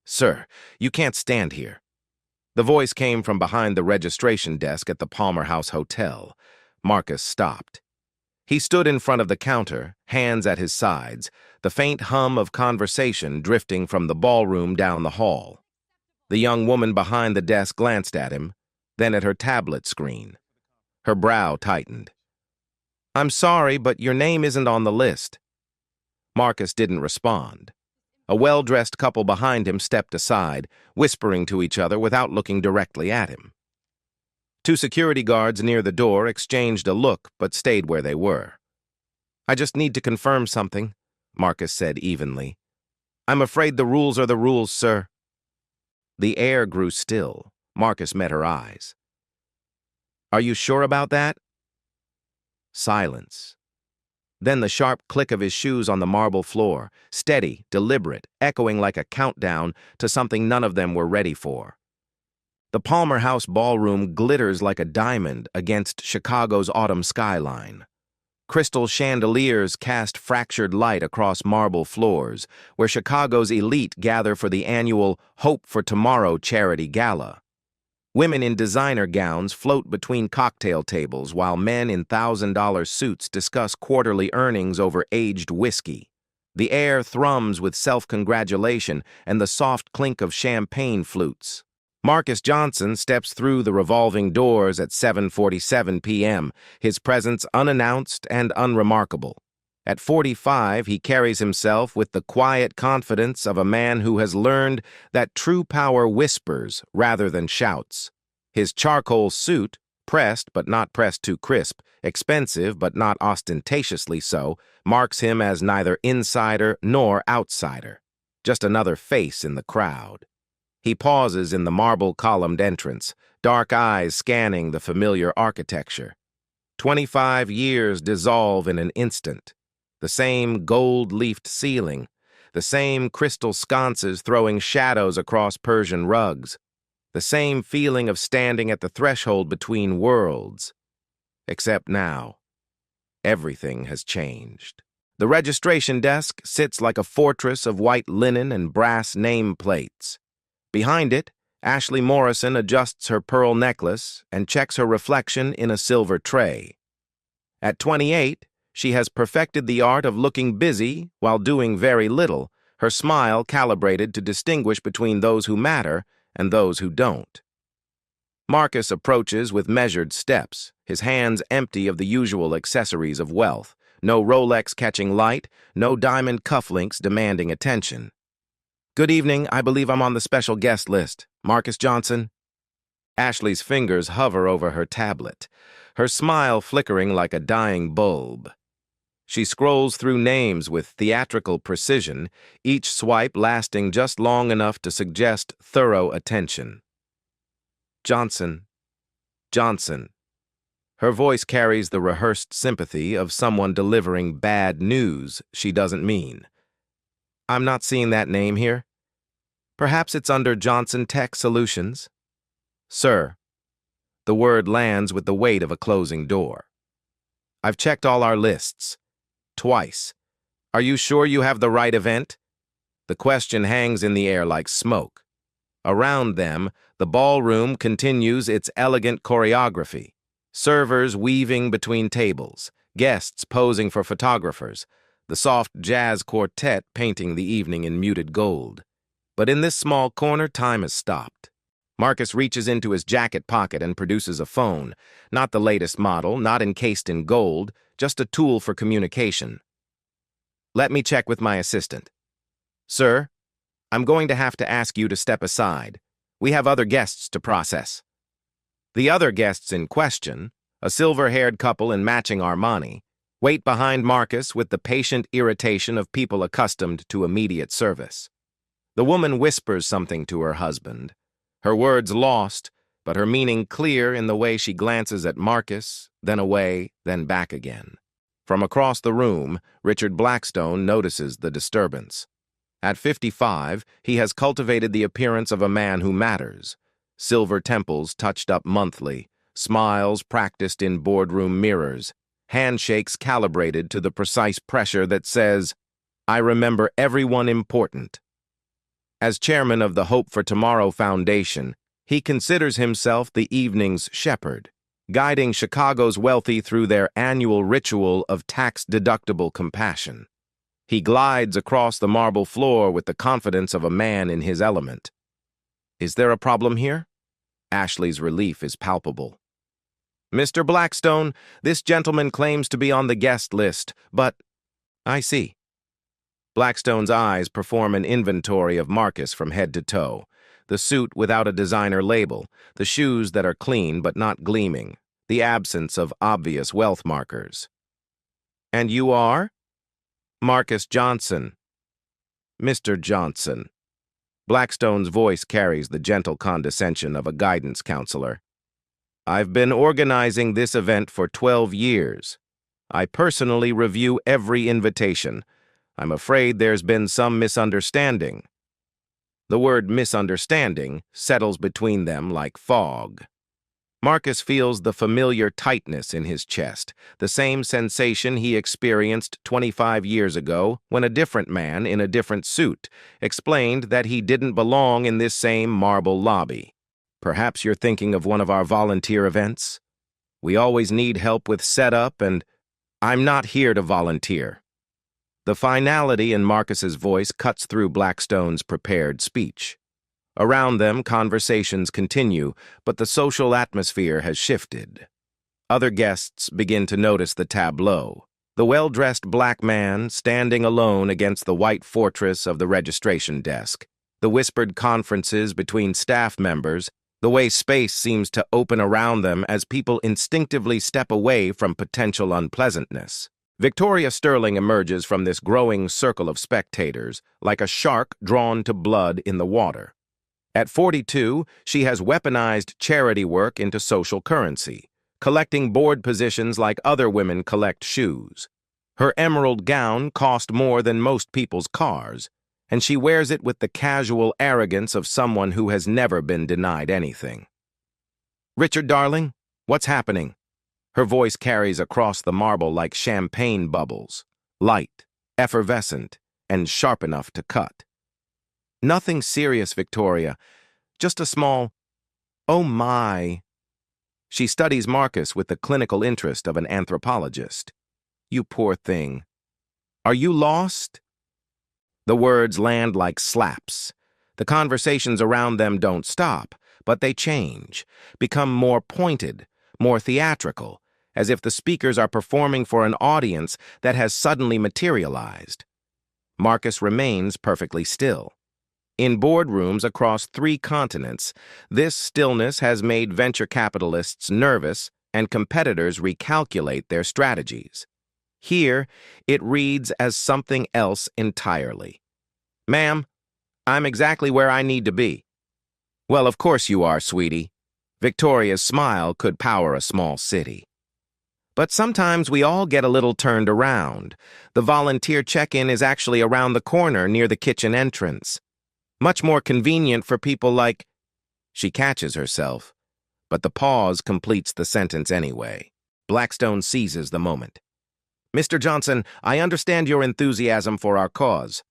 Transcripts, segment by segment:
Sir, you can't stand here. The voice came from behind the registration desk at the Palmer House Hotel. Marcus stopped. He stood in front of the counter, hands at his sides, the faint hum of conversation drifting from the ballroom down the hall. The young woman behind the desk glanced at him, then at her tablet screen. Her brow tightened. "I'm sorry, but your name isn't on the list." Marcus didn't respond. A well-dressed couple behind him stepped aside, whispering to each other without looking directly at him. Two security guards near the door exchanged a look but stayed where they were. "I just need to confirm something," Marcus said evenly. "I'm afraid the rules are the rules, sir." The air grew still. Marcus met her eyes. "Are you sure about that?" Silence. Then the sharp click of his shoes on the marble floor, steady, deliberate, echoing like a countdown to something none of them were ready for. The Palmer House ballroom glitters like a diamond against Chicago's autumn skyline. Crystal chandeliers cast fractured light across marble floors, where Chicago's elite gather for the annual Hope for Tomorrow charity gala. Women in designer gowns float between cocktail tables while men in $1,000 suits discuss quarterly earnings over aged whiskey. The air thrums with self-congratulation and the soft clink of champagne flutes. Marcus Johnson steps through the revolving doors at 7:47 p.m., his presence unannounced and unremarkable. At 45, he carries himself with the quiet confidence of a man who has learned that true power whispers rather than shouts. His charcoal suit, pressed but not pressed too crisp, expensive but not ostentatiously so, marks him as neither insider nor outsider, just another face in the crowd. He pauses in the marble-columned entrance, dark eyes scanning the familiar architecture. 25 years dissolve in an instant. The same gold-leafed ceiling, the same crystal sconces throwing shadows across Persian rugs, the same feeling of standing at the threshold between worlds. Except now, everything has changed. The registration desk sits like a fortress of white linen and brass nameplates. Behind it, Ashley Morrison adjusts her pearl necklace and checks her reflection in a silver tray. At 28, she has perfected the art of looking busy while doing very little, her smile calibrated to distinguish between those who matter and those who don't. Marcus approaches with measured steps, his hands empty of the usual accessories of wealth, no Rolex catching light, no diamond cufflinks demanding attention. "Good evening, I believe I'm on the special guest list. Marcus Johnson?" Ashley's fingers hover over her tablet, her smile flickering like a dying bulb. She scrolls through names with theatrical precision, each swipe lasting just long enough to suggest thorough attention. "Johnson. Johnson." Her voice carries the rehearsed sympathy of someone delivering bad news she doesn't mean. "I'm not seeing that name here. Perhaps it's under Johnson Tech Solutions." "Sir." The word lands with the weight of a closing door. "I've checked all our lists. Twice. Are you sure you have the right event?" The question hangs in the air like smoke. Around them, the ballroom continues its elegant choreography. Servers weaving between tables, guests posing for photographers, the soft jazz quartet painting the evening in muted gold. But in this small corner, time has stopped. Marcus reaches into his jacket pocket and produces a phone, not the latest model, not encased in gold, just a tool for communication. "Let me check with my assistant." "Sir, I'm going to have to ask you to step aside. We have other guests to process." The other guests in question, a silver-haired couple in matching Armani, wait behind Marcus with the patient irritation of people accustomed to immediate service. The woman whispers something to her husband, her words lost, but her meaning clear in the way she glances at Marcus, then away, then back again. From across the room, Richard Blackstone notices the disturbance. At 55, he has cultivated the appearance of a man who matters. Silver temples touched up monthly, smiles practiced in boardroom mirrors, handshakes calibrated to the precise pressure that says, "I remember everyone important." As chairman of the Hope for Tomorrow Foundation, he considers himself the evening's shepherd, guiding Chicago's wealthy through their annual ritual of tax-deductible compassion. He glides across the marble floor with the confidence of a man in his element. Is there a problem here? Ashley's relief is palpable. Mr. Blackstone, this gentleman claims to be on the guest list, but... I see. Blackstone's eyes perform an inventory of Marcus from head to toe. The suit without a designer label, the shoes that are clean but not gleaming, the absence of obvious wealth markers. And you are? Marcus Johnson. Mr. Johnson. Blackstone's voice carries the gentle condescension of a guidance counselor. I've been organizing this event for 12 years. I personally review every invitation. I'm afraid there's been some misunderstanding. The word misunderstanding settles between them like fog. Marcus feels the familiar tightness in his chest, the same sensation he experienced 25 years ago when a different man in a different suit explained that he didn't belong in this same marble lobby. Perhaps you're thinking of one of our volunteer events? We always need help with setup, and I'm not here to volunteer. The finality in Marcus's voice cuts through Blackstone's prepared speech. Around them, conversations continue, but the social atmosphere has shifted. Other guests begin to notice the tableau. The well-dressed black man standing alone against the white fortress of the registration desk. The whispered conferences between staff members. The way space seems to open around them as people instinctively step away from potential unpleasantness. Victoria Sterling emerges from this growing circle of spectators like a shark drawn to blood in the water. At 42, she has weaponized charity work into social currency, collecting board positions like other women collect shoes. Her emerald gown cost more than most people's cars, and she wears it with the casual arrogance of someone who has never been denied anything. Richard, darling, what's happening? Her voice carries across the marble like champagne bubbles, light, effervescent, and sharp enough to cut. Nothing serious, Victoria. Just a small, oh my. She studies Marcus with the clinical interest of an anthropologist. You poor thing. Are you lost? The words land like slaps. The conversations around them don't stop, but they change, become more pointed, more theatrical, as if the speakers are performing for an audience that has suddenly materialized. Marcus remains perfectly still. In boardrooms across 3 continents, this stillness has made venture capitalists nervous and competitors recalculate their strategies. Here, it reads as something else entirely. Ma'am, I'm exactly where I need to be. Well, of course you are, sweetie. Victoria's smile could power a small city. But sometimes we all get a little turned around. The volunteer check-in is actually around the corner near the kitchen entrance. Much more convenient for people like... She catches herself, but the pause completes the sentence anyway. Blackstone seizes the moment. Mr. Johnson, I understand your enthusiasm for our cause,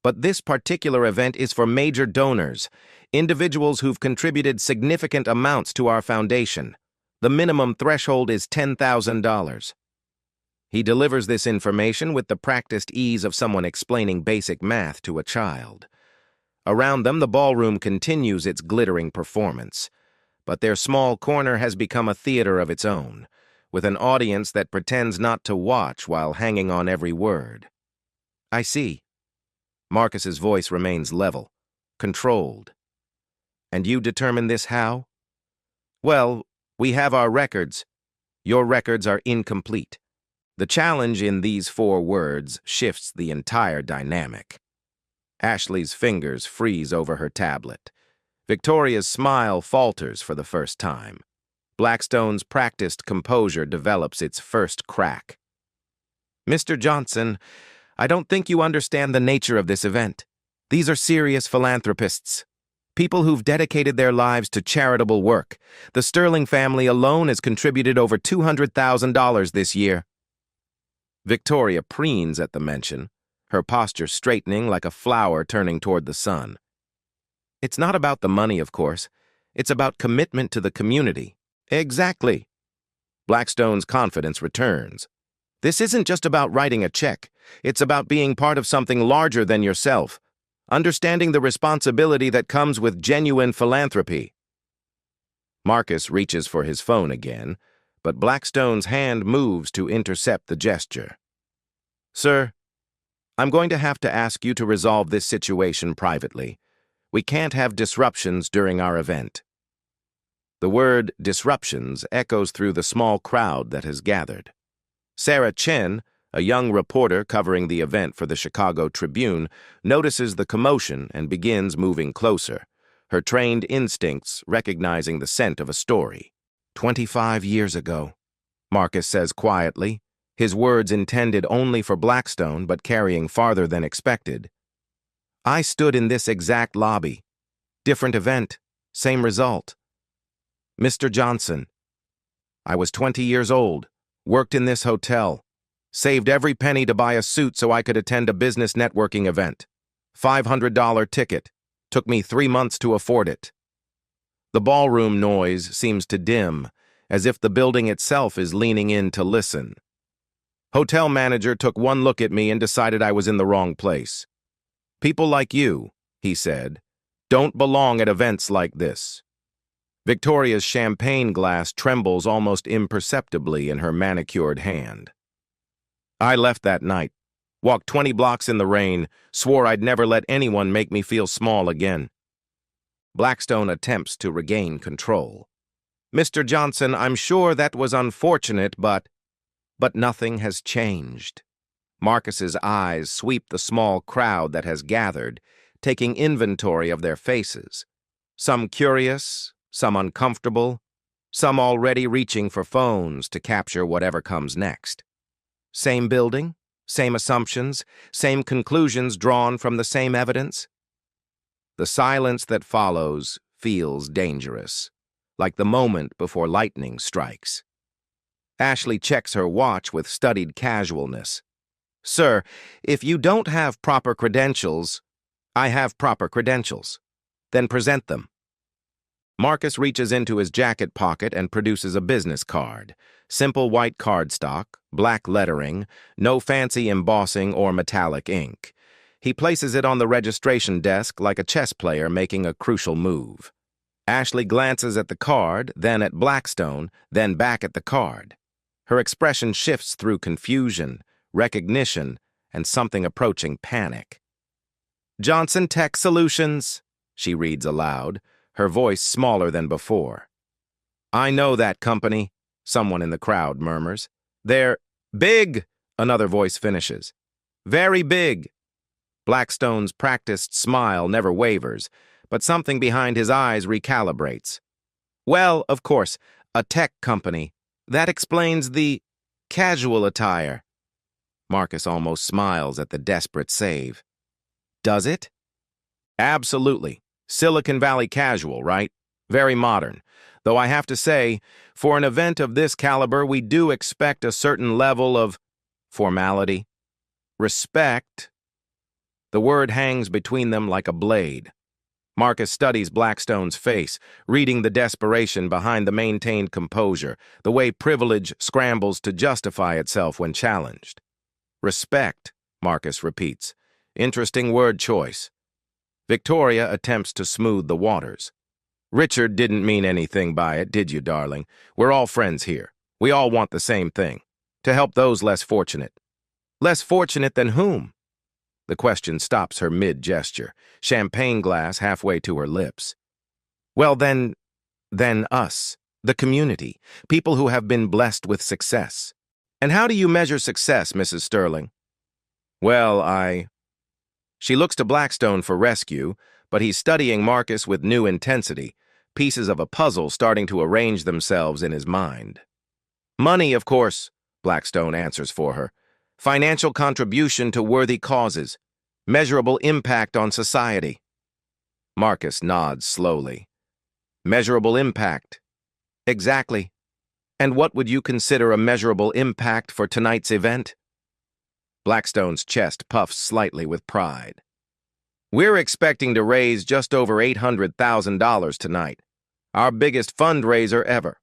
but this particular event is for major donors, individuals who've contributed significant amounts to our foundation. The minimum threshold is $10,000. He delivers this information with the practiced ease of someone explaining basic math to a child. Around them, the ballroom continues its glittering performance, but their small corner has become a theater of its own, with an audience that pretends not to watch while hanging on every word. I see. Marcus's voice remains level, controlled. And you determine this how? Well, we have our records. Your records are incomplete. The challenge in these 4 words shifts the entire dynamic. Ashley's fingers freeze over her tablet. Victoria's smile falters for the first time. Blackstone's practiced composure develops its first crack. Mr. Johnson, I don't think you understand the nature of this event. These are serious philanthropists. People who've dedicated their lives to charitable work. The Sterling family alone has contributed over $200,000 this year. Victoria preens at the mention, her posture straightening like a flower turning toward the sun. It's not about the money, of course. It's about commitment to the community. Exactly. Blackstone's confidence returns. This isn't just about writing a check. It's about being part of something larger than yourself, understanding the responsibility that comes with genuine philanthropy. Marcus reaches for his phone again, but Blackstone's hand moves to intercept the gesture. Sir, I'm going to have to ask you to resolve this situation privately. We can't have disruptions during our event. The word disruptions echoes through the small crowd that has gathered. Sarah Chen, a young reporter covering the event for the Chicago Tribune, notices the commotion and begins moving closer, her trained instincts recognizing the scent of a story. 25 years ago, Marcus says quietly, his words intended only for Blackstone but carrying farther than expected. I stood in this exact lobby. Different event, same result. Mr. Johnson. I was 20 years old, worked in this hotel, saved every penny to buy a suit so I could attend a business networking event. $500 ticket. Took me 3 months to afford it. The ballroom noise seems to dim, as if the building itself is leaning in to listen. Hotel manager took one look at me and decided I was in the wrong place. People like you, he said, don't belong at events like this. Victoria's champagne glass trembles almost imperceptibly in her manicured hand. I left that night, walked 20 blocks in the rain, swore I'd never let anyone make me feel small again. Blackstone attempts to regain control. Mr. Johnson, I'm sure that was unfortunate, but nothing has changed. Marcus's eyes sweep the small crowd that has gathered, taking inventory of their faces. Some curious, some uncomfortable, some already reaching for phones to capture whatever comes next. Same building, same assumptions, same conclusions drawn from the same evidence. The silence that follows feels dangerous, like the moment before lightning strikes. Ashley checks her watch with studied casualness. Sir, if you don't have proper credentials, I have proper credentials. Then present them. Marcus reaches into his jacket pocket and produces a business card. Simple white cardstock, black lettering, no fancy embossing or metallic ink. He places it on the registration desk like a chess player making a crucial move. Ashley glances at the card, then at Blackstone, then back at the card. Her expression shifts through confusion, recognition, and something approaching panic. Johnson Tech Solutions, she reads aloud, her voice smaller than before. I know that company, someone in the crowd murmurs. They're big, another voice finishes. Very big. Blackstone's practiced smile never wavers, but something behind his eyes recalibrates. Well, of course, a tech company. That explains the casual attire. Marcus almost smiles at the desperate save. Does it? Absolutely. Silicon Valley casual, right? Very modern. Though I have to say, for an event of this caliber, we do expect a certain level of formality. Respect. The word hangs between them like a blade. Marcus studies Blackstone's face, reading the desperation behind the maintained composure, the way privilege scrambles to justify itself when challenged. Respect, Marcus repeats. Interesting word choice. Victoria attempts to smooth the waters. Richard didn't mean anything by it, did you, darling? We're all friends here. We all want the same thing. To help those less fortunate. Less fortunate than whom? The question stops her mid-gesture, champagne glass halfway to her lips. Well, then us, the community, people who have been blessed with success. And how do you measure success, Mrs. Sterling? Well, She looks to Blackstone for rescue, but he's studying Marcus with new intensity, pieces of a puzzle starting to arrange themselves in his mind. Money, of course, Blackstone answers for her. Financial contribution to worthy causes. Measurable impact on society. Marcus nods slowly. Measurable impact. Exactly. And what would you consider a measurable impact for tonight's event? Blackstone's chest puffs slightly with pride. We're expecting to raise just over $800,000 tonight, our biggest fundraiser ever.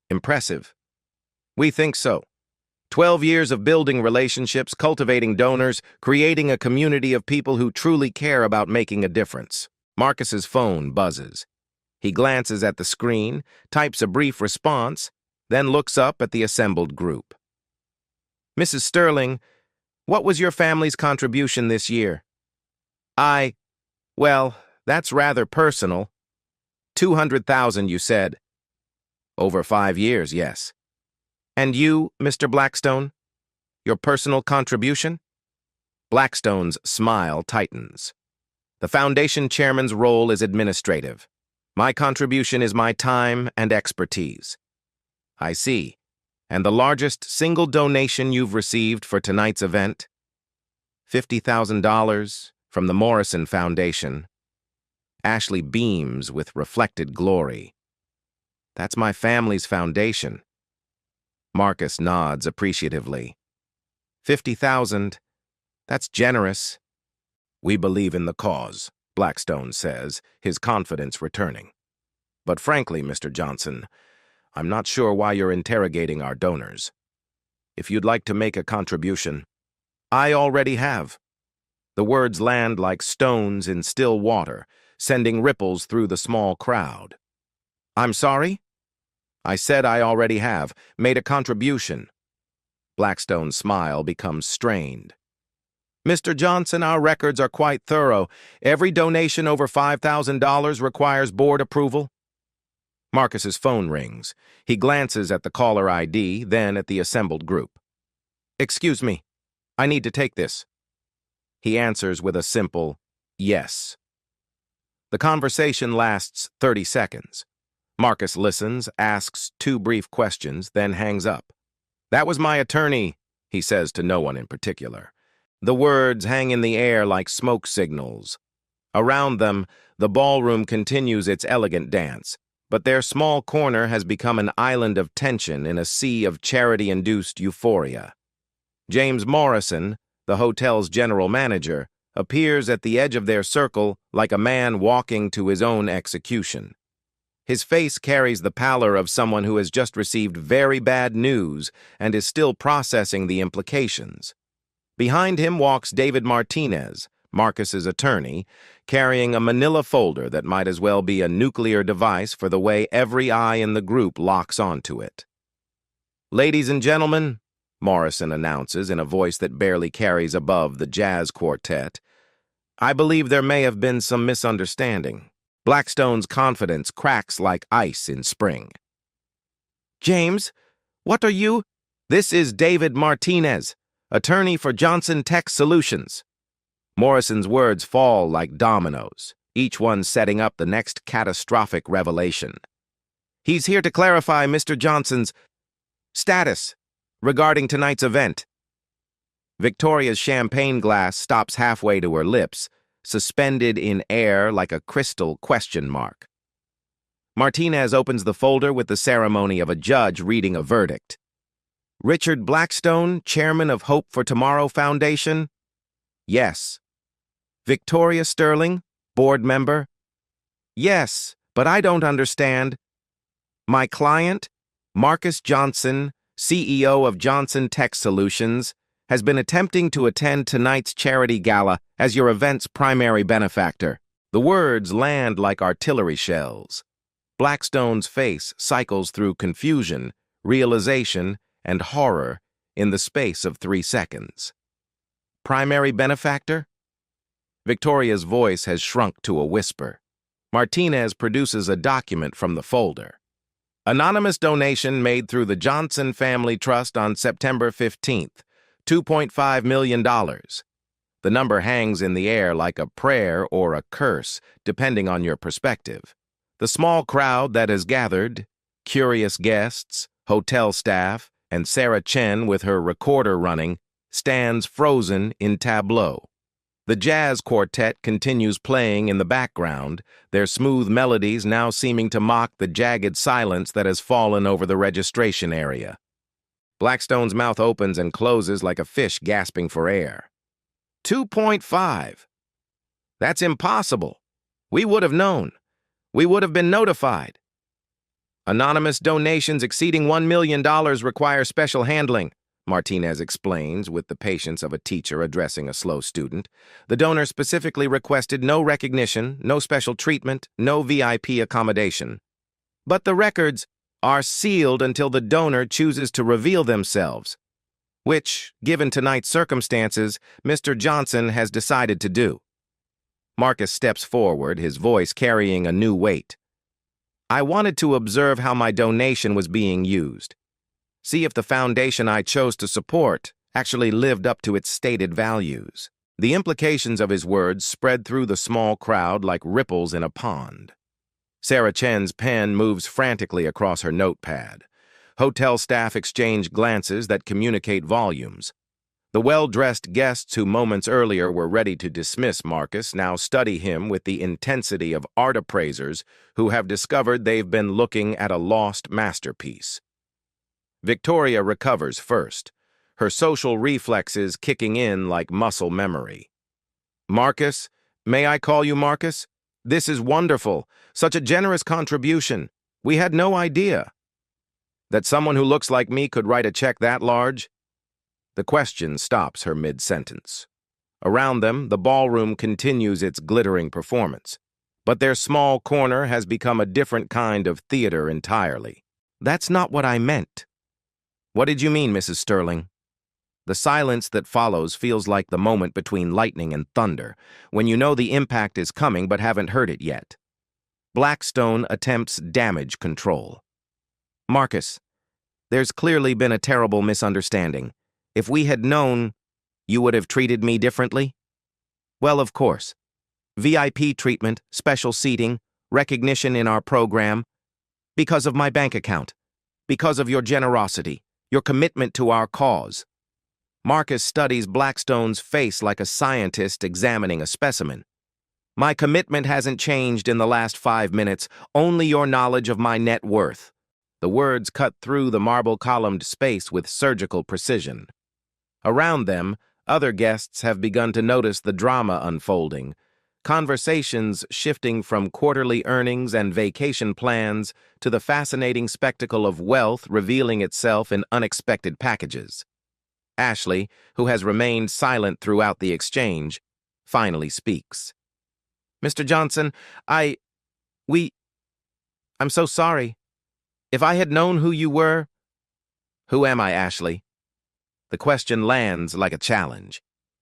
Impressive. We think so. 12 years of building relationships, cultivating donors, creating a community of people who truly care about making a difference. Marcus's phone buzzes. He glances at the screen, types a brief response, then looks up at the assembled group. Mrs. Sterling, what was your family's contribution this year? Well, that's rather personal. 200,000, you said. Over 5 years, yes. And you, Mr. Blackstone? Your personal contribution? Blackstone's smile tightens. The foundation chairman's role is administrative. My contribution is my time and expertise. I see. And the largest single donation you've received for tonight's event? $50,000 from the Morrison Foundation. Ashley beams with reflected glory. That's my family's foundation. Marcus nods appreciatively. 50,000. That's generous. We believe in the cause, Blackstone says, his confidence returning. But frankly, Mr. Johnson, I'm not sure why you're interrogating our donors. If you'd like to make a contribution, I already have. The words land like stones in still water, sending ripples through the small crowd. I'm sorry? I said I already have, made a contribution. Blackstone's smile becomes strained. Mr. Johnson, our records are quite thorough. Every donation over $5,000 requires board approval. Marcus's phone rings. He glances at the caller ID, then at the assembled group. Excuse me, I need to take this. He answers with a simple yes. The conversation lasts 30 seconds. Marcus listens, asks 2 brief questions, then hangs up. That was my attorney, he says to no one in particular. The words hang in the air like smoke signals. Around them, the ballroom continues its elegant dance, but their small corner has become an island of tension in a sea of charity-induced euphoria. James Morrison, the hotel's general manager, appears at the edge of their circle like a man walking to his own execution. His face carries the pallor of someone who has just received very bad news and is still processing the implications. Behind him walks David Martinez, Marcus's attorney, carrying a manila folder that might as well be a nuclear device for the way every eye in the group locks onto it. Ladies and gentlemen, Morrison announces in a voice that barely carries above the jazz quartet, I believe there may have been some misunderstanding. Blackstone's confidence cracks like ice in spring. James, what are you? This is David Martinez, attorney for Johnson Tech Solutions. Morrison's words fall like dominoes, each one setting up the next catastrophic revelation. He's here to clarify Mr. Johnson's status regarding tonight's event. Victoria's champagne glass stops halfway to her lips, suspended in air like a crystal question mark. Martinez opens the folder with the ceremony of a judge reading a verdict. Richard Blackstone, chairman of Hope for Tomorrow Foundation? Yes. Victoria Sterling, board member? Yes, but I don't understand. My client, Marcus Johnson, CEO of Johnson Tech Solutions, has been attempting to attend tonight's charity gala as your event's primary benefactor. The words land like artillery shells. Blackstone's face cycles through confusion, realization, and horror in the space of 3 seconds. Primary benefactor? Victoria's voice has shrunk to a whisper. Martinez produces a document from the folder. Anonymous donation made through the Johnson Family Trust on September 15th. $2.5 million. The number hangs in the air like a prayer or a curse, depending on your perspective. The small crowd that has gathered, curious guests, hotel staff, and Sarah Chen with her recorder running, stands frozen in tableau. The jazz quartet continues playing in the background, their smooth melodies now seeming to mock the jagged silence that has fallen over the registration area. Blackstone's mouth opens and closes like a fish gasping for air. 2.5. That's impossible. We would have known. We would have been notified. Anonymous donations exceeding $1 million require special handling, Martinez explains with the patience of a teacher addressing a slow student. The donor specifically requested no recognition, no special treatment, no VIP accommodation. But the records are sealed until the donor chooses to reveal themselves, which, given tonight's circumstances, Mr. Johnson has decided to do. Marcus steps forward, his voice carrying a new weight. I wanted to observe how my donation was being used. See if the foundation I chose to support actually lived up to its stated values. The implications of his words spread through the small crowd like ripples in a pond. Sarah Chen's pen moves frantically across her notepad. Hotel staff exchange glances that communicate volumes. The well-dressed guests who moments earlier were ready to dismiss Marcus now study him with the intensity of art appraisers who have discovered they've been looking at a lost masterpiece. Victoria recovers first, her social reflexes kicking in like muscle memory. Marcus, may I call you Marcus? This is wonderful. Such a generous contribution. We had no idea. That someone who looks like me could write a check that large? The question stops her mid-sentence. Around them, the ballroom continues its glittering performance. But their small corner has become a different kind of theater entirely. That's not what I meant. What did you mean, Mrs. Sterling? The silence that follows feels like the moment between lightning and thunder, when you know the impact is coming but haven't heard it yet. Blackstone attempts damage control. Marcus, there's clearly been a terrible misunderstanding. If we had known, you would have treated me differently? Well, of course. VIP treatment, special seating, recognition in our program. Because of my bank account. Because of your generosity, your commitment to our cause. Marcus studies Blackstone's face like a scientist examining a specimen. My commitment hasn't changed in the last 5 minutes, only your knowledge of my net worth. The words cut through the marble-columned space with surgical precision. Around them, other guests have begun to notice the drama unfolding, conversations shifting from quarterly earnings and vacation plans to the fascinating spectacle of wealth revealing itself in unexpected packages. Ashley, who has remained silent throughout the exchange, finally speaks. Mr. Johnson, I'm so sorry. If I had known who you were... Who am I, Ashley? The question lands like a challenge.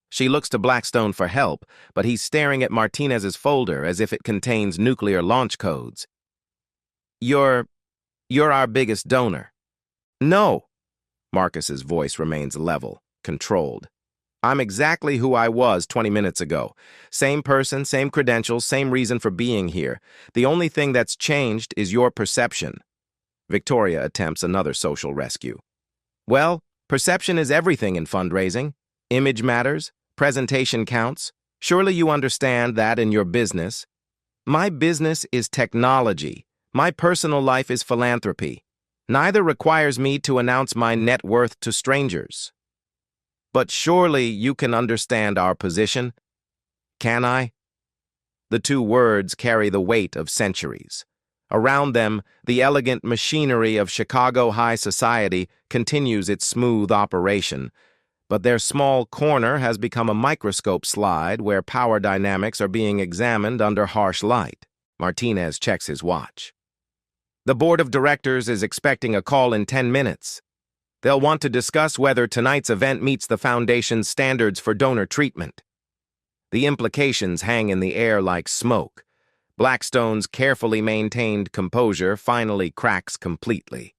She looks to Blackstone for help, but he's staring at Martinez's folder as if it contains nuclear launch codes. You're our biggest donor. No. Marcus's voice remains level, controlled. I'm exactly who I was 20 minutes ago. Same person, same credentials, same reason for being here. The only thing that's changed is your perception. Victoria attempts another social rescue. Well, perception is everything in fundraising. Image matters. Presentation counts. Surely you understand that in your business. My business is technology. My personal life is philanthropy. Neither requires me to announce my net worth to strangers. But surely you can understand our position. Can I? The two words carry the weight of centuries. Around them, the elegant machinery of Chicago high society continues its smooth operation, but their small corner has become a microscope slide where power dynamics are being examined under harsh light. Martinez checks his watch. The board of directors is expecting a call in 10 minutes. They'll want to discuss whether tonight's event meets the foundation's standards for donor treatment. The implications hang in the air like smoke. Blackstone's carefully maintained composure finally cracks completely.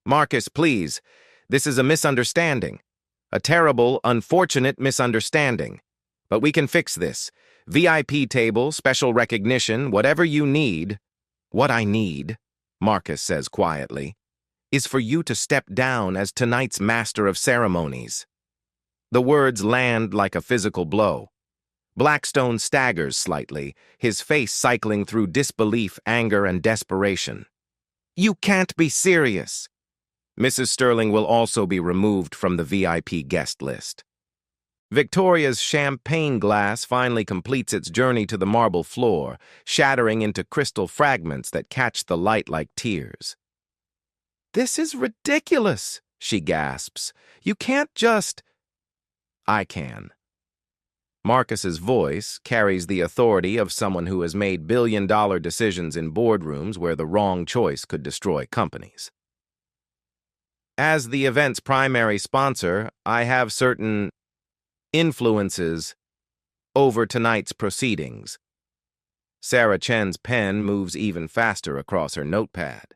Marcus, please, this is a misunderstanding. A terrible, unfortunate misunderstanding. But we can fix this. VIP table, special recognition, whatever you need. What I need, Marcus says quietly, is for you to step down as tonight's master of ceremonies. The words land like a physical blow. Blackstone staggers slightly, his face cycling through disbelief, anger, and desperation. You can't be serious. Mrs. Sterling will also be removed from the VIP guest list. Victoria's champagne glass finally completes its journey to the marble floor, shattering into crystal fragments that catch the light like tears. "This is ridiculous," she gasps. "You can't just—" "I can." Marcus's voice carries the authority of someone who has made billion-dollar decisions in boardrooms where the wrong choice could destroy companies. As the event's primary sponsor, I have certain influences over tonight's proceedings. Sarah Chen's pen moves even faster across her notepad.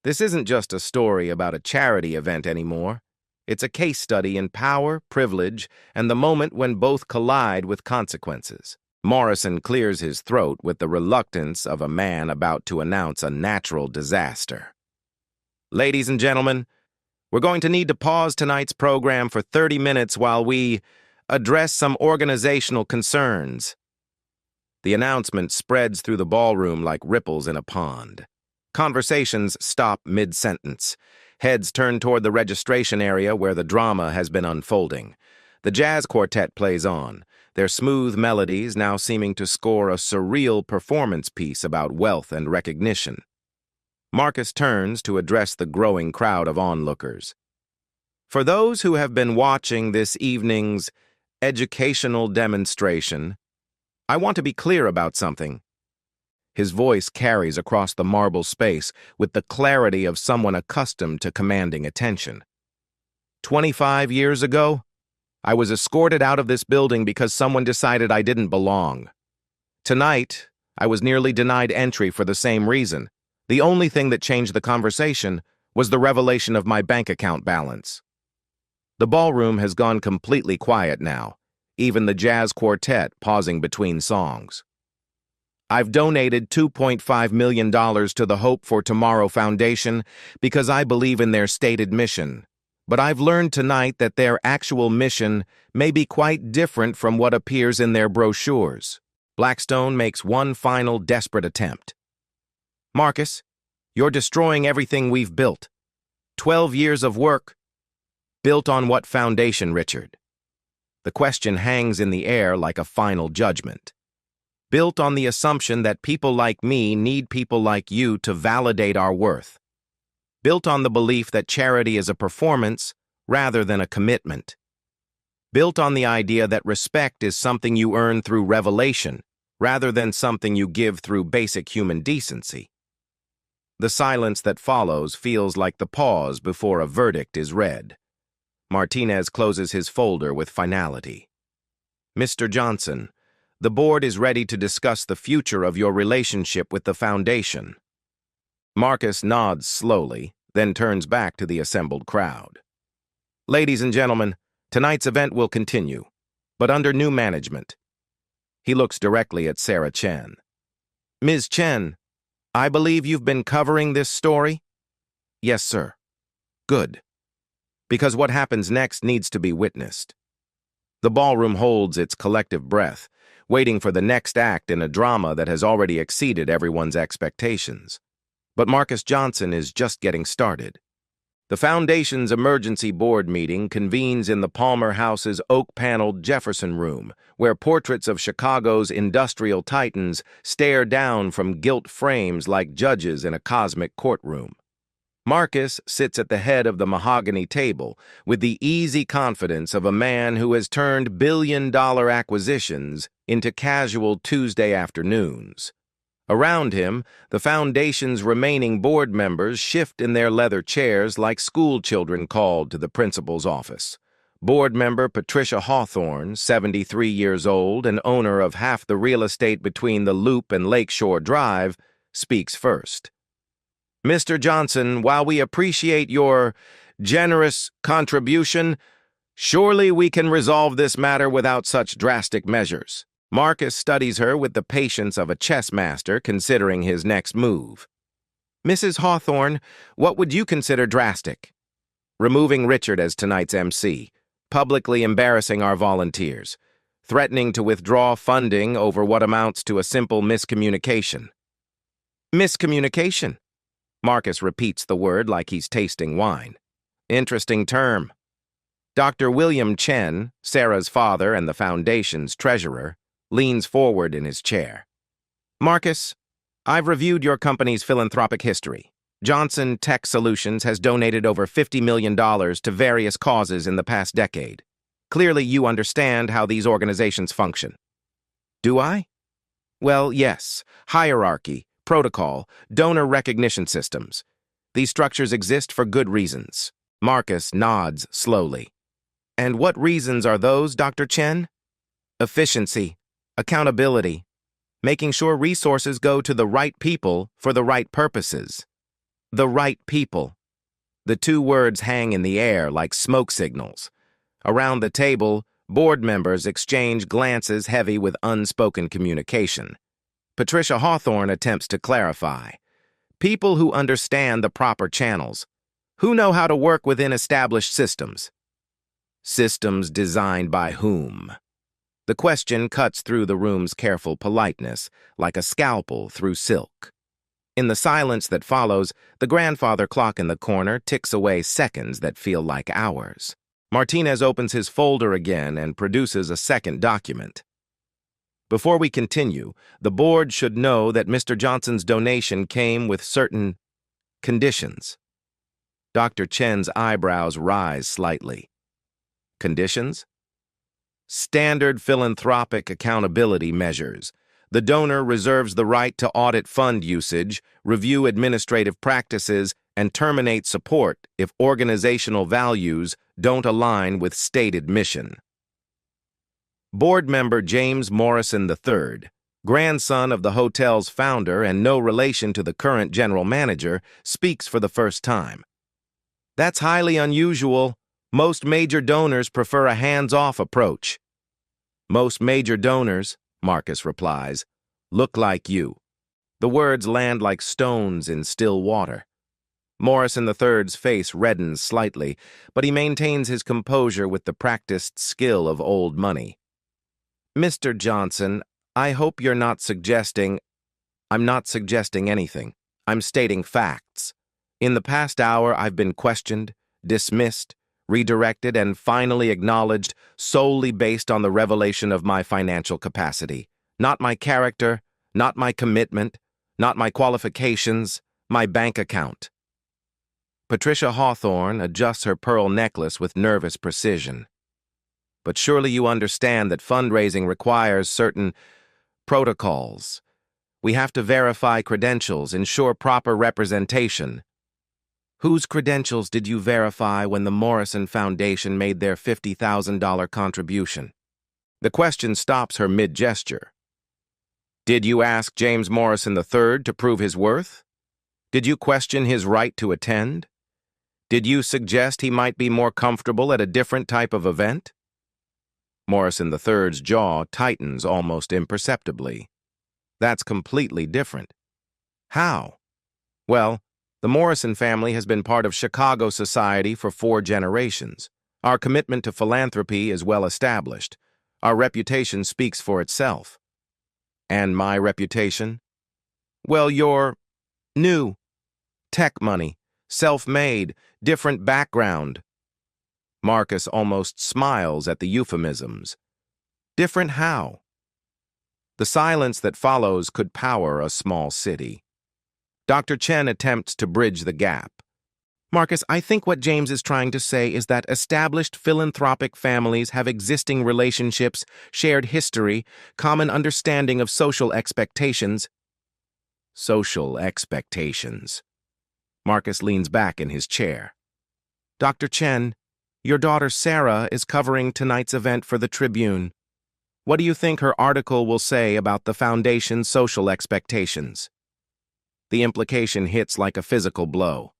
This isn't just a story about a charity event anymore. It's a case study in power, privilege, and the moment when both collide with consequences. Morrison clears his throat with the reluctance of a man about to announce a natural disaster. "Ladies and gentlemen, we're going to need to pause tonight's program for 30 minutes while we address some organizational concerns." The announcement spreads through the ballroom like ripples in a pond. Conversations stop mid-sentence. Heads turn toward the registration area where the drama has been unfolding. The jazz quartet plays on, their smooth melodies now seeming to score a surreal performance piece about wealth and recognition. Marcus turns to address the growing crowd of onlookers. "For those who have been watching this evening's educational demonstration, I want to be clear about something." His voice carries across the marble space with the clarity of someone accustomed to commanding attention. 25 years ago, I was escorted out of this building because someone decided I didn't belong. Tonight, I was nearly denied entry for the same reason. The only thing that changed the conversation was the revelation of my bank account balance. The ballroom has gone completely quiet now, even the jazz quartet pausing between songs. "I've donated $2.5 million to the Hope for Tomorrow Foundation because I believe in their stated mission. But I've learned tonight that their actual mission may be quite different from what appears in their brochures." Blackstone makes one final desperate attempt. "Marcus, you're destroying everything we've built. 12 years of work. Built on what foundation, Richard?" The question hangs in the air like a final judgment. "Built on the assumption that people like me need people like you to validate our worth. Built on the belief that charity is a performance rather than a commitment. Built on the idea that respect is something you earn through revelation rather than something you give through basic human decency." The silence that follows feels like the pause before a verdict is read. Martinez closes his folder with finality. "Mr. Johnson, the board is ready to discuss the future of your relationship with the foundation." Marcus nods slowly, then turns back to the assembled crowd. "Ladies and gentlemen, tonight's event will continue, but under new management." He looks directly at Sarah Chen. "Ms. Chen, I believe you've been covering this story?" "Yes, sir." "Good. Because what happens next needs to be witnessed." The ballroom holds its collective breath, waiting for the next act in a drama that has already exceeded everyone's expectations. But Marcus Johnson is just getting started. The Foundation's emergency board meeting convenes in the Palmer House's oak-paneled Jefferson Room, where portraits of Chicago's industrial titans stare down from gilt frames like judges in a cosmic courtroom. Marcus sits at the head of the mahogany table with the easy confidence of a man who has turned billion-dollar acquisitions into casual Tuesday afternoons. Around him, the Foundation's remaining board members shift in their leather chairs like school children called to the principal's office. Board member Patricia Hawthorne, 73 years old and owner of half the real estate between the Loop and Lakeshore Drive, speaks first. "Mr. Johnson, while we appreciate your generous contribution, surely we can resolve this matter without such drastic measures." Marcus studies her with the patience of a chess master considering his next move. "Mrs. Hawthorne, what would you consider drastic?" "Removing Richard as tonight's MC, publicly embarrassing our volunteers, threatening to withdraw funding over what amounts to a simple miscommunication." "Miscommunication?" Marcus repeats the word like he's tasting wine. "Interesting term." Dr. William Chen, Sarah's father and the foundation's treasurer, leans forward in his chair. Marcus, I've reviewed your company's philanthropic history. Johnson Tech Solutions has donated over $50 million to various causes in the past decade. Clearly, you understand how these organizations function. Do I? Well, yes. Hierarchy, protocol, donor recognition systems. These structures exist for good reasons. Marcus nods slowly. And what reasons are those, Dr. Chen? Efficiency, accountability, making sure resources go to the right people for the right purposes. The right people. The two words hang in the air like smoke signals. Around the table, board members exchange glances heavy with unspoken communication. Patricia Hawthorne attempts to clarify. People who understand the proper channels, who know how to work within established systems. Systems designed by whom? The question cuts through the room's careful politeness, like a scalpel through silk. In the silence that follows, the grandfather clock in the corner ticks away seconds that feel like hours. Martinez opens his folder again and produces a second document. Before we continue, the board should know that Mr. Johnson's donation came with certain conditions. Dr. Chen's eyebrows rise slightly. Conditions? Standard philanthropic accountability measures. The donor reserves the right to audit fund usage, review administrative practices, and terminate support if organizational values don't align with stated mission. Board member James Morrison III, grandson of the hotel's founder and no relation to the current general manager, speaks for the first time. That's highly unusual. Most major donors prefer a hands-off approach. Most major donors, Marcus replies, look like you. The words land like stones in still water. Morrison III's face reddens slightly, but he maintains his composure with the practiced skill of old money. Mr. Johnson, I hope you're not suggesting... I'm not suggesting anything. I'm stating facts. In the past hour, I've been questioned, dismissed, redirected, and finally acknowledged solely based on the revelation of my financial capacity. Not my character, not my commitment, not my qualifications, my bank account. Patricia Hawthorne adjusts her pearl necklace with nervous precision. But surely you understand that fundraising requires certain protocols. We have to verify credentials, ensure proper representation. Whose credentials did you verify when the Morrison Foundation made their $50,000 contribution? The question stops her mid-gesture. Did you ask James Morrison III to prove his worth? Did you question his right to attend? Did you suggest he might be more comfortable at a different type of event? Morrison III's jaw tightens almost imperceptibly. That's completely different. How? Well, the Morrison family has been part of Chicago society for 4 generations. Our commitment to philanthropy is well established. Our reputation speaks for itself. And my reputation? Well, you're new. Tech money. Self-made. Different background. Marcus almost smiles at the euphemisms. Different how? The silence that follows could power a small city. Dr. Chen attempts to bridge the gap. Marcus, I think what James is trying to say is that established philanthropic families have existing relationships, shared history, common understanding of social expectations. Social expectations. Marcus leans back in his chair. Dr. Chen, your daughter Sarah is covering tonight's event for the Tribune. What do you think her article will say about the Foundation's social expectations? The implication hits like a physical blow.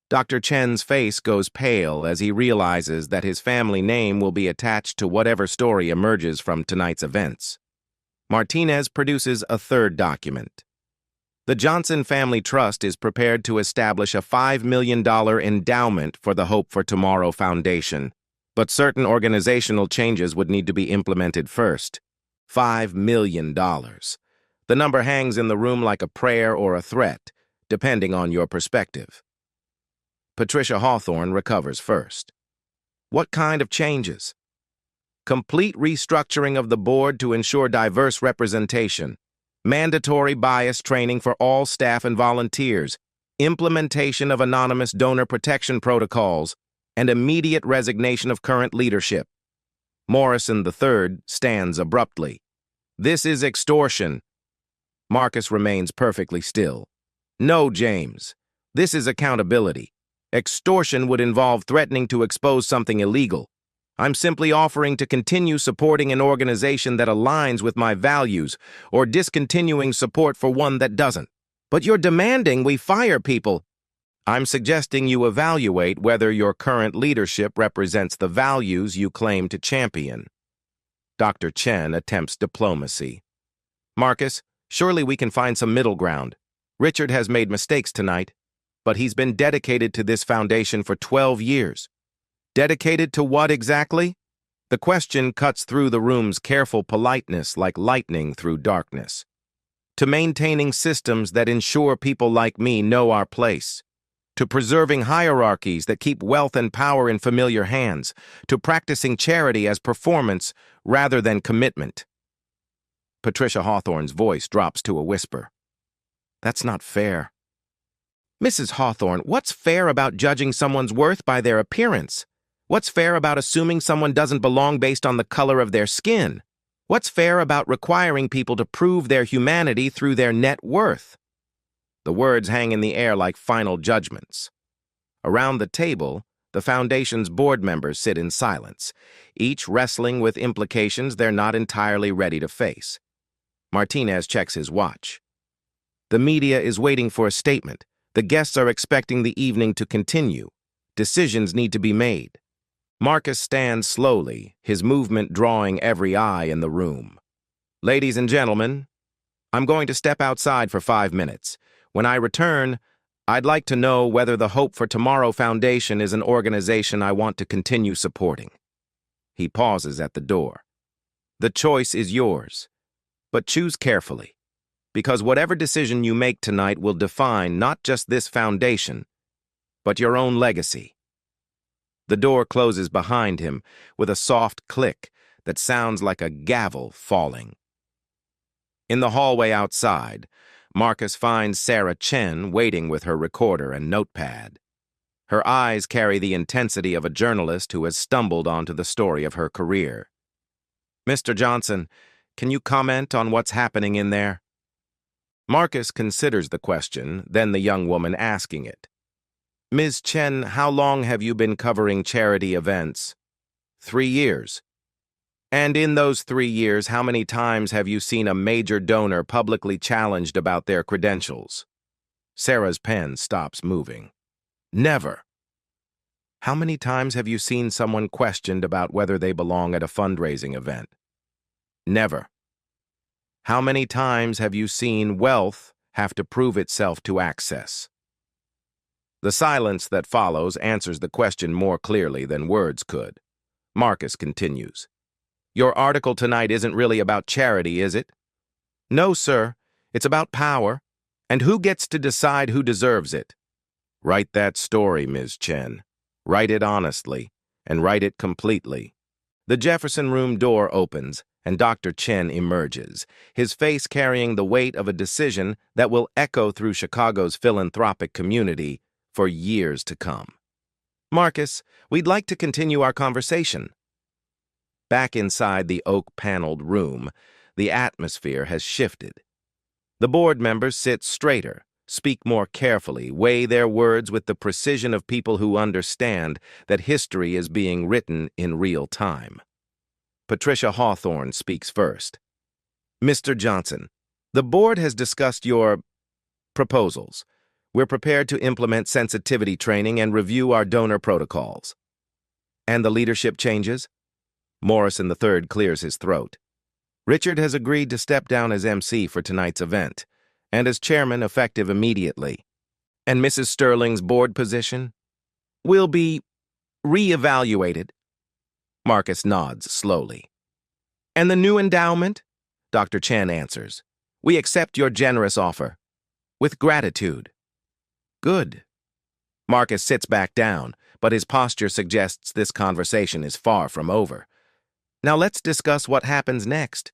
Dr. Chen's face goes pale as he realizes that his family name will be attached to whatever story emerges from tonight's events. Martinez produces a third document. The Johnson Family Trust is prepared to establish a $5 million endowment for the Hope for Tomorrow Foundation, but certain organizational changes would need to be implemented first. $5 million. The number hangs in the room like a prayer or a threat, depending on your perspective. Patricia Hawthorne recovers first. What kind of changes? Complete restructuring of the board to ensure diverse representation, mandatory bias training for all staff and volunteers, implementation of anonymous donor protection protocols, and immediate resignation of current leadership. Morrison III stands abruptly. This is extortion. Marcus remains perfectly still. No, James. This is accountability. Extortion would involve threatening to expose something illegal. I'm simply offering to continue supporting an organization that aligns with my values or discontinuing support for one that doesn't. But you're demanding we fire people. I'm suggesting you evaluate whether your current leadership represents the values you claim to champion. Dr. Chen attempts diplomacy. Marcus, surely we can find some middle ground. Richard has made mistakes tonight, but he's been dedicated to this foundation for 12 years. Dedicated to what exactly? The question cuts through the room's careful politeness like lightning through darkness. To maintaining systems that ensure people like me know our place. To preserving hierarchies that keep wealth and power in familiar hands. To practicing charity as performance rather than commitment. Patricia Hawthorne's voice drops to a whisper. That's not fair. Mrs. Hawthorne, what's fair about judging someone's worth by their appearance? What's fair about assuming someone doesn't belong based on the color of their skin? What's fair about requiring people to prove their humanity through their net worth? The words hang in the air like final judgments. Around the table, the Foundation's board members sit in silence, each wrestling with implications they're not entirely ready to face. Martinez checks his watch. The media is waiting for a statement. The guests are expecting the evening to continue. Decisions need to be made. Marcus stands slowly, his movement drawing every eye in the room. Ladies and gentlemen, I'm going to step outside for 5 minutes. When I return, I'd like to know whether the Hope for Tomorrow Foundation is an organization I want to continue supporting. He pauses at the door. The choice is yours, but choose carefully, because whatever decision you make tonight will define not just this foundation, but your own legacy. The door closes behind him with a soft click that sounds like a gavel falling. In the hallway outside, Marcus finds Sarah Chen waiting with her recorder and notepad. Her eyes carry the intensity of a journalist who has stumbled onto the story of her career. Mr. Johnson, can you comment on what's happening in there? Marcus considers the question, then the young woman asking it. Ms. Chen, how long have you been covering charity events? 3 years. And in those 3 years, how many times have you seen a major donor publicly challenged about their credentials? Sarah's pen stops moving. Never. How many times have you seen someone questioned about whether they belong at a fundraising event? Never. How many times have you seen wealth have to prove itself to access? The silence that follows answers the question more clearly than words could. Marcus continues. Your article tonight isn't really about charity, is it? No, sir. It's about power. And who gets to decide who deserves it? Write that story, Ms. Chen. Write it honestly, and write it completely. The Jefferson Room door opens, and Dr. Chen emerges, his face carrying the weight of a decision that will echo through Chicago's philanthropic community for years to come. Marcus, we'd like to continue our conversation. Back inside the oak-paneled room, the atmosphere has shifted. The board members sit straighter, speak more carefully, weigh their words with the precision of people who understand that history is being written in real time. Patricia Hawthorne speaks first. Mr. Johnson, the board has discussed your proposals. We're prepared to implement sensitivity training and review our donor protocols. And the leadership changes? Morrison III clears his throat. Richard has agreed to step down as MC for tonight's event, and as chairman effective immediately. And Mrs. Sterling's board position will be re-evaluated. Marcus nods slowly. And the new endowment? Dr. Chen answers. We accept your generous offer. With gratitude. Good. Marcus sits back down, but his posture suggests this conversation is far from over. Now let's discuss what happens next.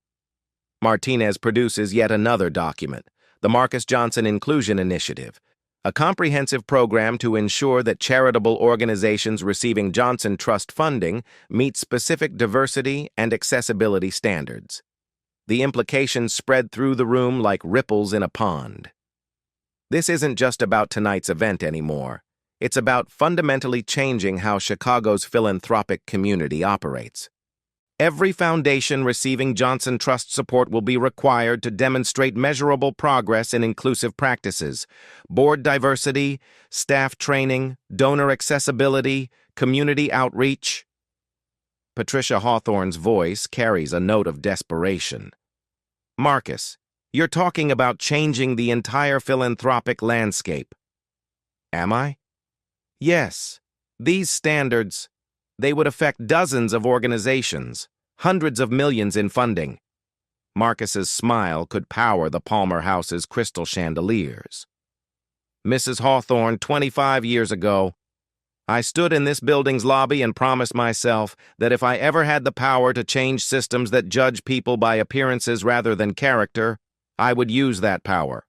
Martinez produces yet another document, the Marcus Johnson Inclusion Initiative, a comprehensive program to ensure that charitable organizations receiving Johnson Trust funding meet specific diversity and accessibility standards. The implications spread through the room like ripples in a pond. This isn't just about tonight's event anymore. It's about fundamentally changing how Chicago's philanthropic community operates. Every foundation receiving Johnson Trust support will be required to demonstrate measurable progress in inclusive practices, board diversity, staff training, donor accessibility, community outreach. Patricia Hawthorne's voice carries a note of desperation. Marcus, you're talking about changing the entire philanthropic landscape. Am I? Yes. These standards, they would affect dozens of organizations, hundreds of millions in funding. Marcus's smile could power the Palmer House's crystal chandeliers. Mrs. Hawthorne, 25 years ago, I stood in this building's lobby and promised myself that if I ever had the power to change systems that judge people by appearances rather than character, I would use that power.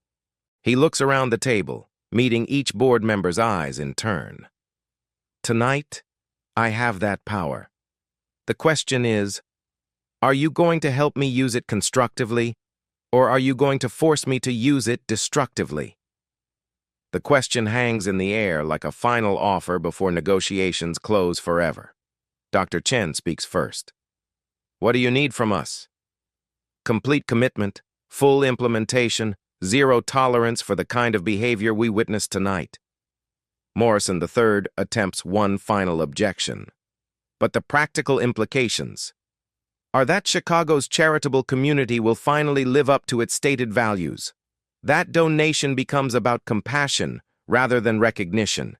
He looks around the table, meeting each board member's eyes in turn. Tonight, I have that power. The question is, are you going to help me use it constructively, or are you going to force me to use it destructively? The question hangs in the air like a final offer before negotiations close forever. Dr. Chen speaks first. What do you need from us? Complete commitment, full implementation, zero tolerance for the kind of behavior we witnessed tonight. Morrison III attempts one final objection. But the practical implications are that Chicago's charitable community will finally live up to its stated values. That donation becomes about compassion rather than recognition.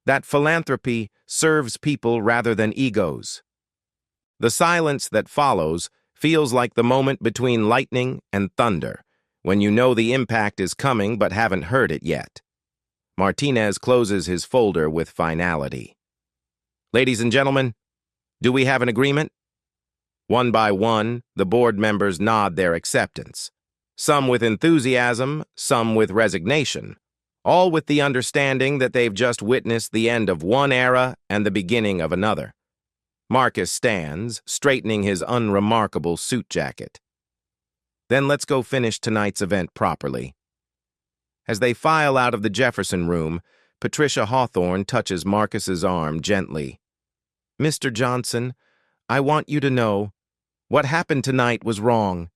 That philanthropy serves people rather than egos. The silence that follows feels like the moment between lightning and thunder, when you know the impact is coming but haven't heard it yet. Martinez closes his folder with finality. Ladies and gentlemen, do we have an agreement? One by one, the board members nod their acceptance. Some with enthusiasm, some with resignation, all with the understanding that they've just witnessed the end of one era and the beginning of another. Marcus stands, straightening his unremarkable suit jacket. Then let's go finish tonight's event properly. As they file out of the Jefferson room, Patricia Hawthorne touches Marcus's arm gently. Mr. Johnson, I want you to know, what happened tonight was wrong,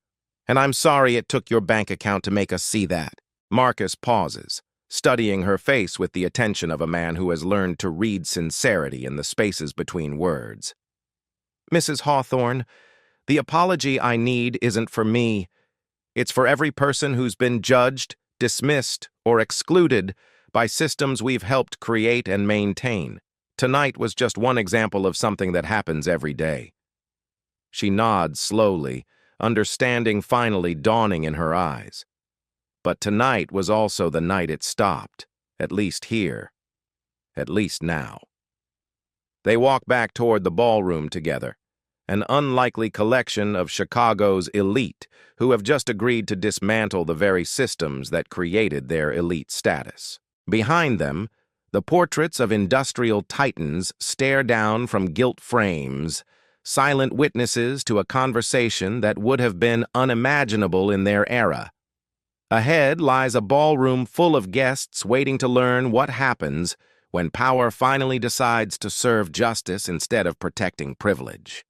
and I'm sorry it took your bank account to make us see that. Marcus pauses, studying her face with the attention of a man who has learned to read sincerity in the spaces between words. Mrs. Hawthorne, the apology I need isn't for me. It's for every person who's been judged, dismissed, or excluded by systems we've helped create and maintain. Tonight was just one example of something that happens every day. She nods slowly, understanding finally dawning in her eyes. But tonight was also the night it stopped, at least here, at least now. They walk back toward the ballroom together, an unlikely collection of Chicago's elite who have just agreed to dismantle the very systems that created their elite status. Behind them, the portraits of industrial titans stare down from gilt frames, silent witnesses to a conversation that would have been unimaginable in their era. Ahead lies a ballroom full of guests waiting to learn what happens when power finally decides to serve justice instead of protecting privilege.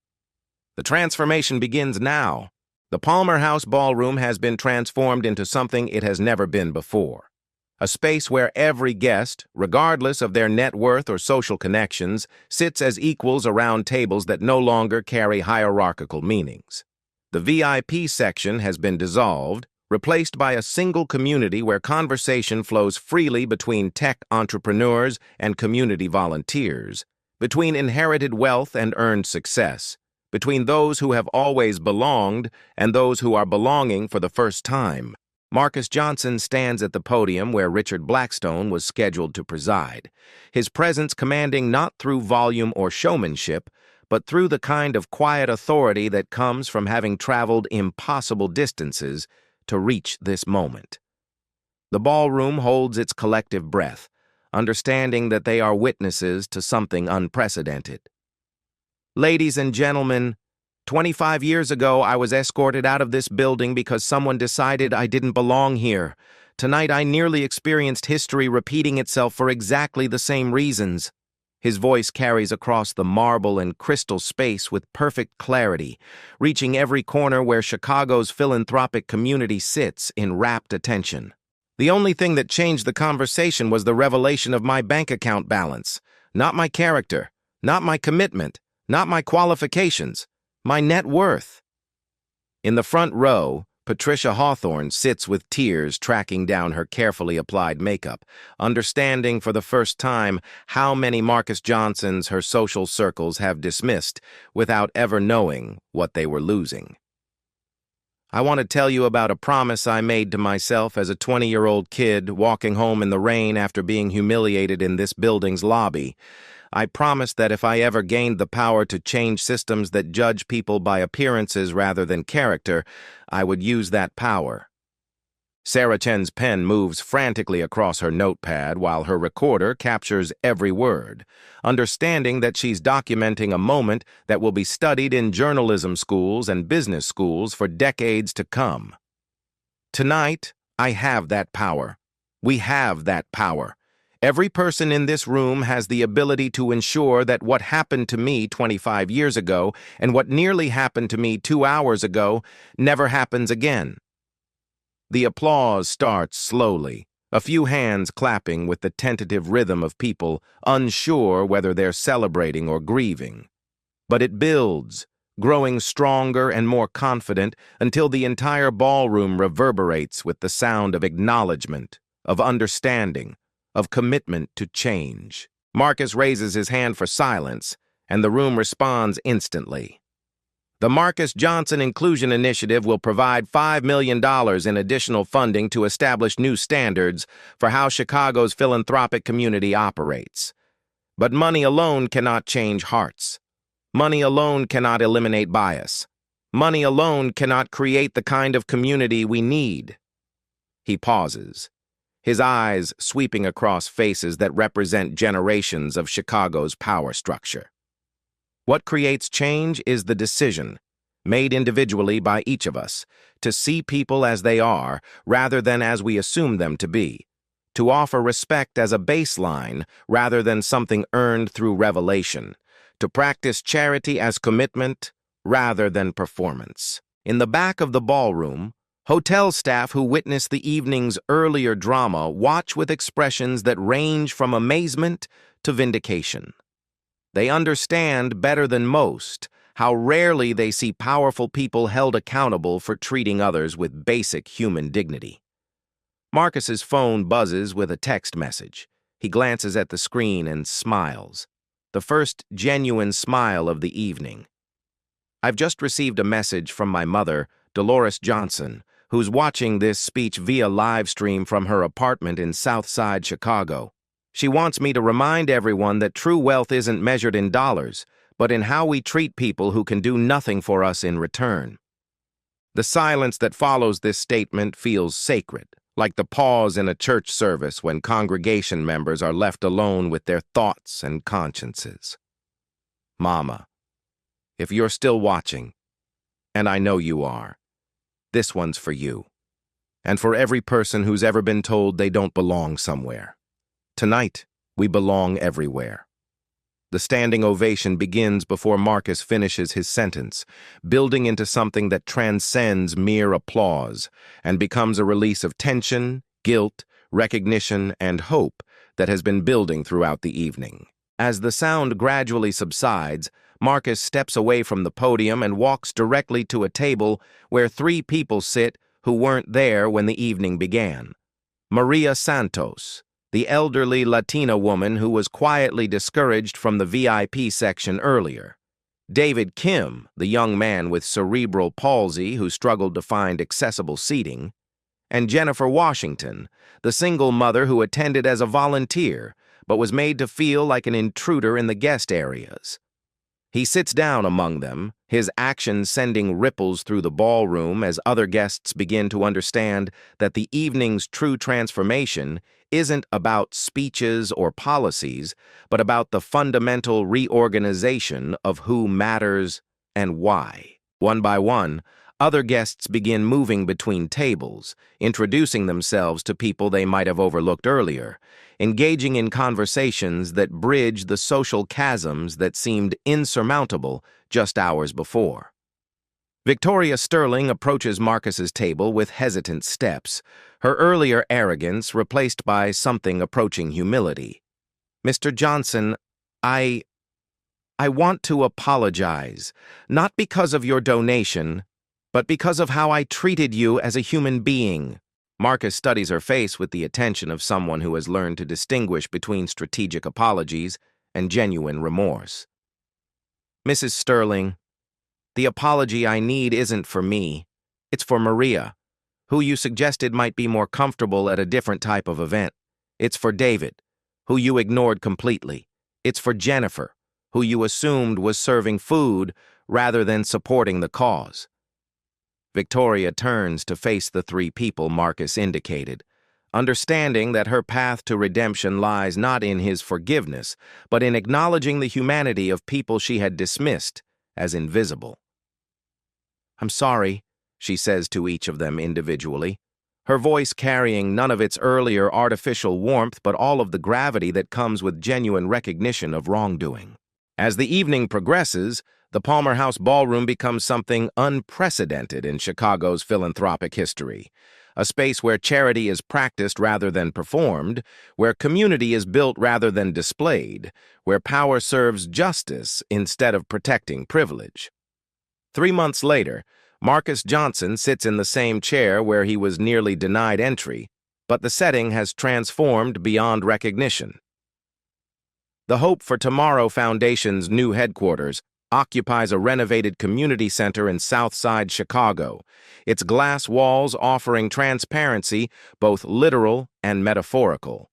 The transformation begins now. The Palmer House ballroom has been transformed into something it has never been before. A space where every guest, regardless of their net worth or social connections, sits as equals around tables that no longer carry hierarchical meanings. The VIP section has been dissolved, replaced by a single community where conversation flows freely between tech entrepreneurs and community volunteers, between inherited wealth and earned success, between those who have always belonged and those who are belonging for the first time. Marcus Johnson stands at the podium where Richard Blackstone was scheduled to preside, his presence commanding not through volume or showmanship, but through the kind of quiet authority that comes from having traveled impossible distances to reach this moment. The ballroom holds its collective breath, understanding that they are witnesses to something unprecedented. Ladies and gentlemen, 25 years ago, I was escorted out of this building because someone decided I didn't belong here. Tonight, I nearly experienced history repeating itself for exactly the same reasons. His voice carries across the marble and crystal space with perfect clarity, reaching every corner where Chicago's philanthropic community sits in rapt attention. The only thing that changed the conversation was the revelation of my bank account balance, not my character, not my commitment, not my qualifications. My net worth. In the front row, Patricia Hawthorne sits with tears tracking down her carefully applied makeup, understanding for the first time how many Marcus Johnsons her social circles have dismissed without ever knowing what they were losing. I want to tell you about a promise I made to myself as a 20-year-old kid walking home in the rain after being humiliated in this building's lobby. I promised that if I ever gained the power to change systems that judge people by appearances rather than character, I would use that power. Sarah Chen's pen moves frantically across her notepad while her recorder captures every word, understanding that she's documenting a moment that will be studied in journalism schools and business schools for decades to come. Tonight, I have that power. We have that power. Every person in this room has the ability to ensure that what happened to me 25 years ago and what nearly happened to me 2 hours ago never happens again. The applause starts slowly, a few hands clapping with the tentative rhythm of people unsure whether they're celebrating or grieving. But it builds, growing stronger and more confident until the entire ballroom reverberates with the sound of acknowledgement, of understanding, of commitment to change. Marcus raises his hand for silence, and the room responds instantly. The Marcus Johnson Inclusion Initiative will provide $5 million in additional funding to establish new standards for how Chicago's philanthropic community operates. But money alone cannot change hearts. Money alone cannot eliminate bias. Money alone cannot create the kind of community we need. He pauses, his eyes sweeping across faces that represent generations of Chicago's power structure. What creates change is the decision, made individually by each of us, to see people as they are rather than as we assume them to be, to offer respect as a baseline rather than something earned through revelation, to practice charity as commitment rather than performance. In the back of the ballroom, hotel staff who witnessed the evening's earlier drama watch with expressions that range from amazement to vindication. They understand better than most how rarely they see powerful people held accountable for treating others with basic human dignity. Marcus's phone buzzes with a text message. He glances at the screen and smiles, the first genuine smile of the evening. I've just received a message from my mother, Dolores Johnson, who's watching this speech via live stream from her apartment in Southside Chicago. She wants me to remind everyone that true wealth isn't measured in dollars, but in how we treat people who can do nothing for us in return. The silence that follows this statement feels sacred, like the pause in a church service when congregation members are left alone with their thoughts and consciences. Mama, if you're still watching, and I know you are, this one's for you, and for every person who's ever been told they don't belong somewhere. Tonight, we belong everywhere. The standing ovation begins before Marcus finishes his sentence, building into something that transcends mere applause and becomes a release of tension, guilt, recognition, and hope that has been building throughout the evening. As the sound gradually subsides, Marcus steps away from the podium and walks directly to a table where 3 people sit who weren't there when the evening began. Maria Santos, the elderly Latina woman who was quietly discouraged from the VIP section earlier. David Kim, the young man with cerebral palsy who struggled to find accessible seating. and Jennifer Washington, the single mother who attended as a volunteer, but was made to feel like an intruder in the guest areas. He sits down among them, his actions sending ripples through the ballroom as other guests begin to understand that the evening's true transformation isn't about speeches or policies, but about the fundamental reorganization of who matters and why. One by one, other guests begin moving between tables, introducing themselves to people they might have overlooked earlier, engaging in conversations that bridge the social chasms that seemed insurmountable just hours before. Victoria Sterling approaches Marcus's table with hesitant steps, her earlier arrogance replaced by something approaching humility. "Mr. Johnson, I want to apologize, not because of your donation, but because of how I treated you as a human being." Marcus studies her face with the attention of someone who has learned to distinguish between strategic apologies and genuine remorse. "Mrs. Sterling, the apology I need isn't for me. It's for Maria, who you suggested might be more comfortable at a different type of event. It's for David, who you ignored completely. It's for Jennifer, who you assumed was serving food rather than supporting the cause." Victoria turns to face the three people Marcus indicated, understanding that her path to redemption lies not in his forgiveness, but in acknowledging the humanity of people she had dismissed as invisible. "I'm sorry," she says to each of them individually, her voice carrying none of its earlier artificial warmth but all of the gravity that comes with genuine recognition of wrongdoing. As the evening progresses, the Palmer House Ballroom becomes something unprecedented in Chicago's philanthropic history, a space where charity is practiced rather than performed, where community is built rather than displayed, where power serves justice instead of protecting privilege. 3 months later, Marcus Johnson sits in the same chair where he was nearly denied entry, but the setting has transformed beyond recognition. The Hope for Tomorrow Foundation's new headquarters occupies a renovated community center in Southside Chicago, its glass walls offering transparency, both literal and metaphorical.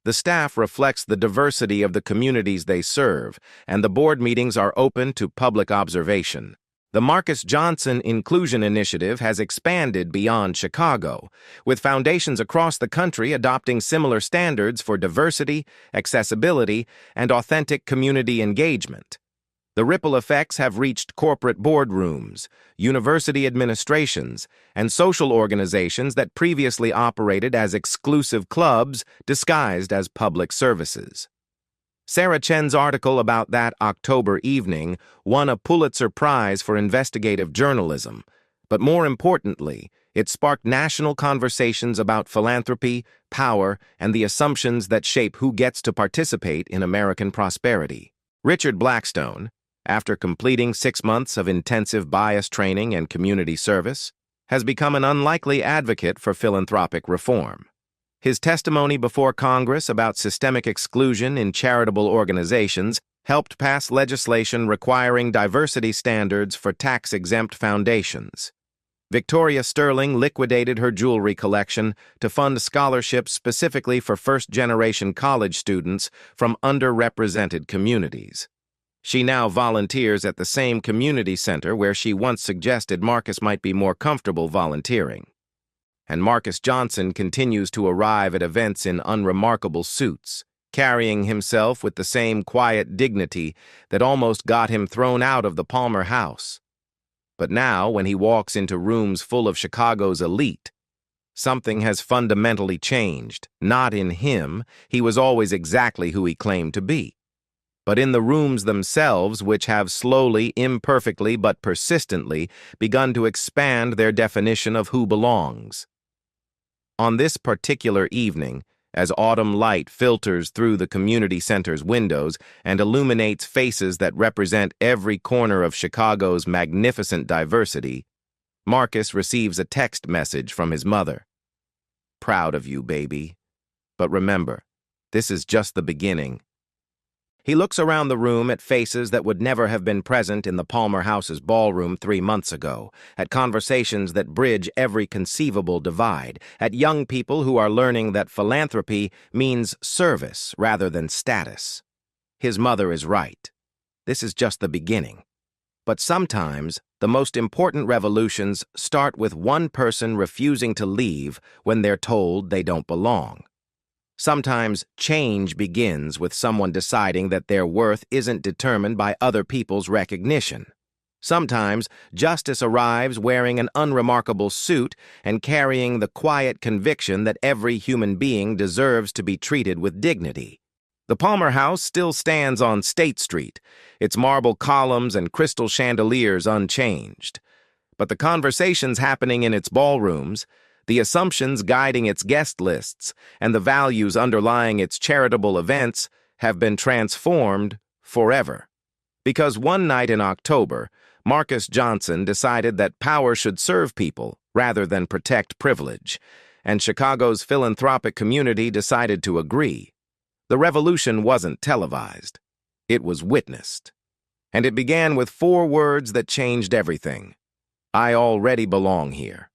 The staff reflects the diversity of the communities they serve, and the board meetings are open to public observation. The Marcus Johnson Inclusion Initiative has expanded beyond Chicago, with foundations across the country adopting similar standards for diversity, accessibility, and authentic community engagement. The ripple effects have reached corporate boardrooms, university administrations, and social organizations that previously operated as exclusive clubs disguised as public services. Sarah Chen's article about that October evening won a Pulitzer Prize for investigative journalism, but more importantly, it sparked national conversations about philanthropy, power, and the assumptions that shape who gets to participate in American prosperity. Richard Blackstone, after completing 6 months of intensive bias training and community service, has become an unlikely advocate for philanthropic reform. His testimony before Congress about systemic exclusion in charitable organizations helped pass legislation requiring diversity standards for tax-exempt foundations. Victoria Sterling liquidated her jewelry collection to fund scholarships specifically for first-generation college students from underrepresented communities. She now volunteers at the same community center where she once suggested Marcus might be more comfortable volunteering. And Marcus Johnson continues to arrive at events in unremarkable suits, carrying himself with the same quiet dignity that almost got him thrown out of the Palmer House. But now, when he walks into rooms full of Chicago's elite, something has fundamentally changed. Not in him, he was always exactly who he claimed to be, but in the rooms themselves, which have slowly, imperfectly, but persistently begun to expand their definition of who belongs. On this particular evening, as autumn light filters through the community center's windows and illuminates faces that represent every corner of Chicago's magnificent diversity, Marcus receives a text message from his mother. "Proud of you, baby. But remember, this is just the beginning." He looks around the room at faces that would never have been present in the Palmer House's ballroom 3 months ago, at conversations that bridge every conceivable divide, at young people who are learning that philanthropy means service rather than status. His mother is right. This is just the beginning. But sometimes, the most important revolutions start with one person refusing to leave when they're told they don't belong. Sometimes change begins with someone deciding that their worth isn't determined by other people's recognition. Sometimes justice arrives wearing an unremarkable suit and carrying the quiet conviction that every human being deserves to be treated with dignity. The Palmer House still stands on State Street, its marble columns and crystal chandeliers unchanged. But the conversations happening in its ballrooms, the assumptions guiding its guest lists, and the values underlying its charitable events have been transformed forever. Because one night in October, Marcus Johnson decided that power should serve people rather than protect privilege, and Chicago's philanthropic community decided to agree. The revolution wasn't televised. It was witnessed. And it began with 4 words that changed everything. I already belong here.